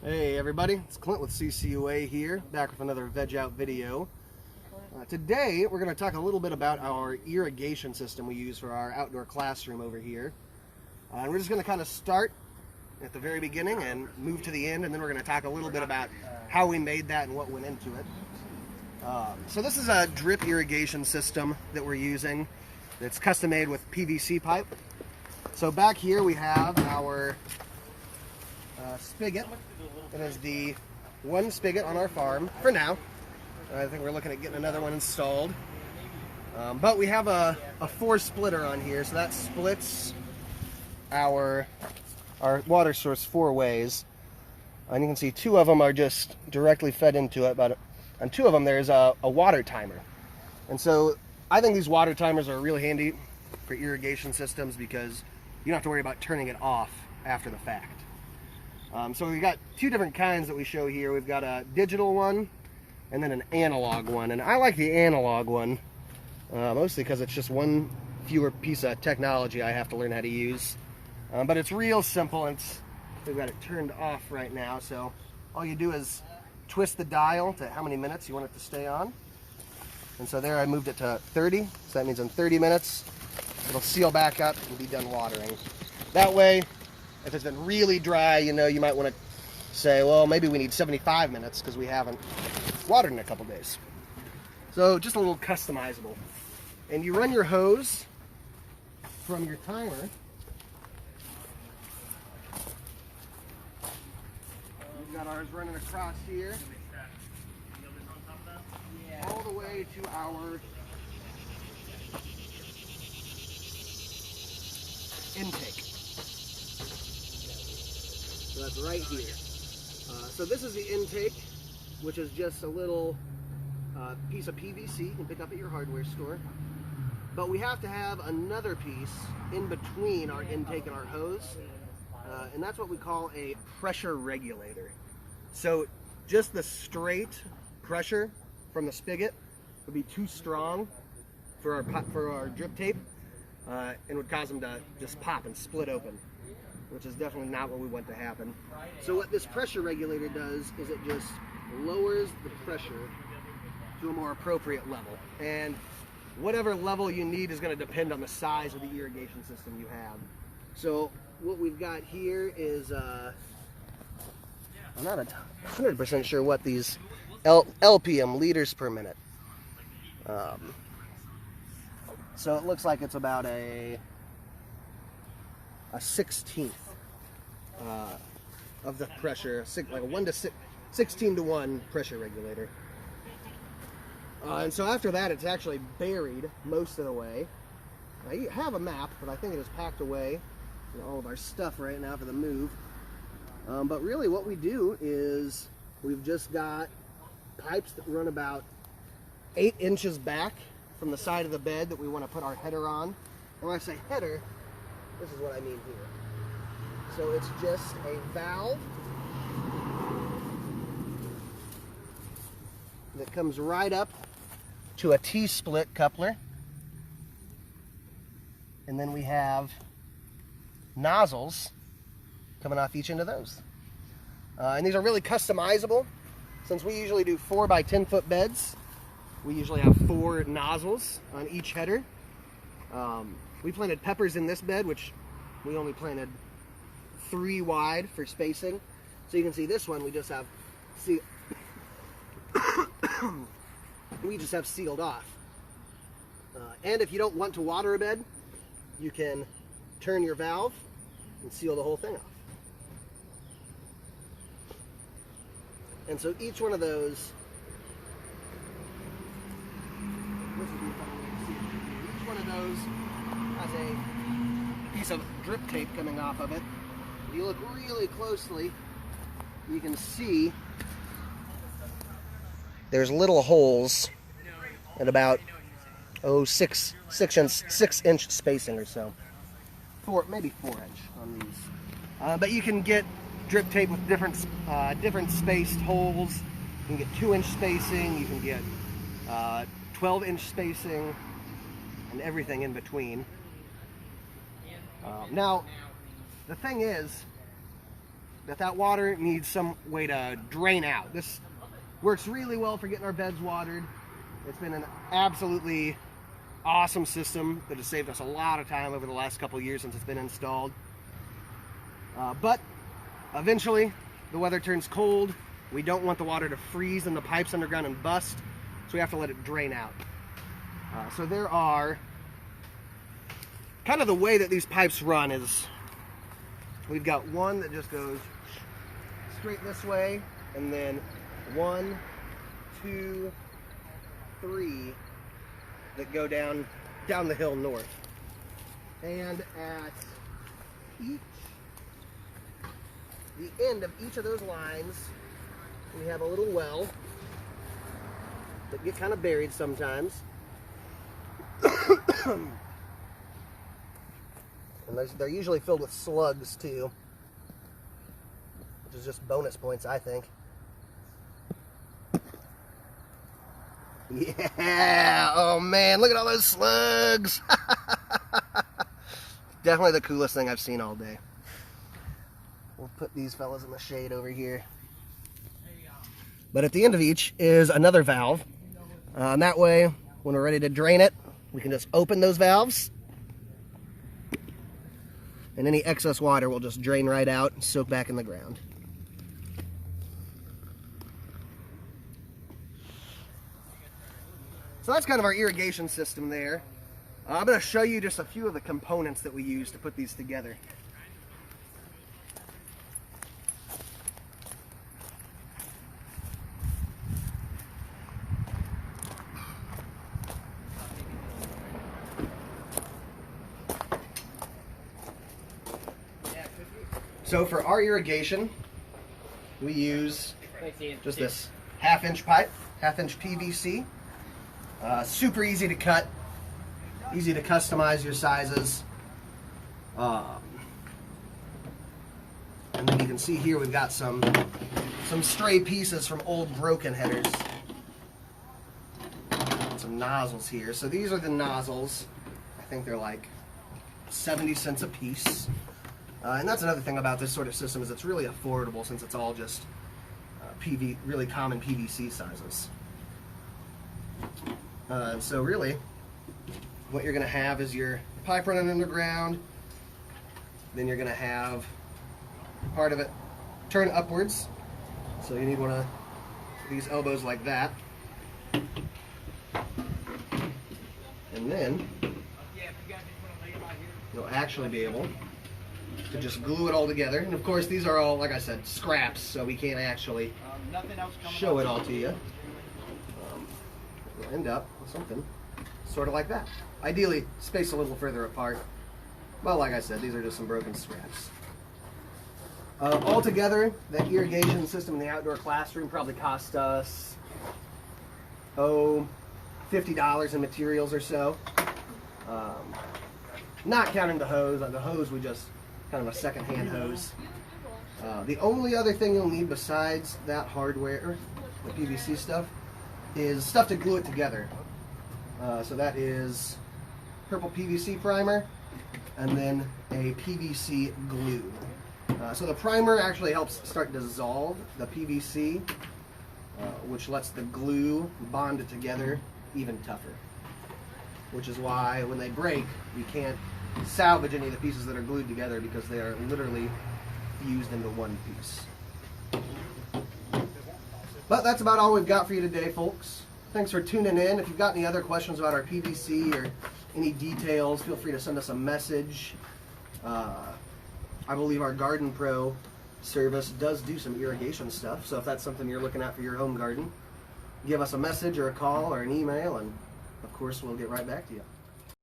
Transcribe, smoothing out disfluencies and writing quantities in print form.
Hey everybody, it's Clint with CCUA here, back with another VEG Out video. Today we're going to talk a little bit about our irrigation system we use for our outdoor classroom over here. And we're just going to kind of start at the very beginning and move to the end, and then we're going to talk a little bit about how we made that and what went into it. So this is a drip irrigation system that we're using that's custom made with PVC pipe. So back here we have our spigot. It is the one spigot on our farm for now. I think we're looking at getting another one installed. But we have a 4-splitter on here, so that splits our water source 4 ways. And you can see 2 of them are just directly fed into it, but on 2 of them there's a water timer. And so I think these water timers are really handy for irrigation systems because you don't have to worry about turning it off after the fact. So we've got 2 different kinds that we show here. We've got a digital one and then an analog one. And I like the analog one, mostly because it's just one fewer piece of technology I have to learn how to use. But it's real simple, and we've got it turned off right now. So all you do is twist the dial to how many minutes you want it to stay on. And so there I moved it to 30. So that means in 30 minutes, it'll seal back up and be done watering. That way, if it's been really dry, you might want to say, well, maybe we need 75 minutes because we haven't watered in a couple days. So just a little customizable. And you run your hose from your timer. We've got ours running across here, all the way to our intake. So that's right here. So this is the intake, which is just a little piece of PVC you can pick up at your hardware store. But we have to have another piece in between our intake and our hose, and that's what we call a pressure regulator. So just the straight pressure from the spigot would be too strong for our drip tape, and would cause them to just pop and split open, which is definitely not what we want to happen. So what this pressure regulator does is it just lowers the pressure to a more appropriate level. And whatever level you need is going to depend on the size of the irrigation system you have. So what we've got here is, I'm not 100% sure what these LPM, liters per minute. So it looks like it's about a 1/16 of the pressure, like a 16 to 1 pressure regulator. And so after that, it's actually buried most of the way. You have a map, but I think it is packed away in all of our stuff right now for the move. But really what we do is we've just got pipes that run about 8 inches back from the side of the bed that we want to put our header on. And when I say header, this is what I mean here. So it's just a valve that comes right up to a T-split coupler. And then we have nozzles coming off each end of those. And these are really customizable. Since we usually do 4 by 10 foot beds, we usually have 4 nozzles on each header. We planted peppers in this bed, which we only planted 3 wide for spacing. So you can see this one we just have sealed off. And if you don't want to water a bed, you can turn your valve and seal the whole thing off. And so each one of those, each one of those has a piece of drip tape coming off of it. If you look really closely, you can see there's little holes at about 6 inch spacing or so. Maybe 4 inch on these. But you can get drip tape with different spaced holes. You can get 2-inch spacing. You can get 12-inch spacing, and everything in between. Now, the thing is, that water needs some way to drain out. This works really well for getting our beds watered. It's been an absolutely awesome system that has saved us a lot of time over the last couple of years since it's been installed. But eventually the weather turns cold. We don't want the water to freeze in the pipes underground and bust, so we have to let it drain out. So there are, kind of the way that these pipes run is, we've got one that just goes straight this way, and then 1, 2, 3 that go down the hill north. And at the end of each of those lines, we have a little well that get kind of buried sometimes. And they're usually filled with slugs too, which is just bonus points, I think. Yeah, oh man, look at all those slugs. Definitely the coolest thing I've seen all day. We'll put these fellas in the shade over here. But at the end of each is another valve. And that way, when we're ready to drain it, we can just open those valves. And any excess water will just drain right out and soak back in the ground. So that's kind of our irrigation system there. I'm going to show you just a few of the components that we use to put these together. So for our irrigation, we use just this half-inch pipe, half-inch PVC. Super easy to cut, easy to customize your sizes. And then you can see here we've got some stray pieces from old broken headers. Some nozzles here. So these are the nozzles. I think they're like 70 cents a piece. And that's another thing about this sort of system is it's really affordable since it's all just really common PVC sizes. So really, what you're going to have is your pipe running underground. Then you're going to have part of it turn upwards. So you need one of these elbows like that. And then you'll actually be able to just glue it all together. And of course these are all, like I said, scraps, so we can't actually show it all to you. We'll end up with something sort of like that. Ideally spaced a little further apart. Well, like I said, these are just some broken scraps. Altogether, that irrigation system in the outdoor classroom probably cost us, $50 in materials or so. Not counting the hose. The hose we just kind of a second-hand hose. The only other thing you'll need besides that hardware, the PVC stuff, is stuff to glue it together. So that is purple PVC primer and then a PVC glue. So the primer actually helps start to dissolve the PVC, which lets the glue bond it together even tougher. Which is why when they break, we can't salvage any of the pieces that are glued together because they are literally fused into one piece. But that's about all we've got for you today, folks. Thanks for tuning in. If you've got any other questions about our PVC or any details, feel free to send us a message. I believe our Garden Pro service does do some irrigation stuff, so if that's something you're looking at for your home garden, give us a message or a call or an email, and of course we'll get right back to you.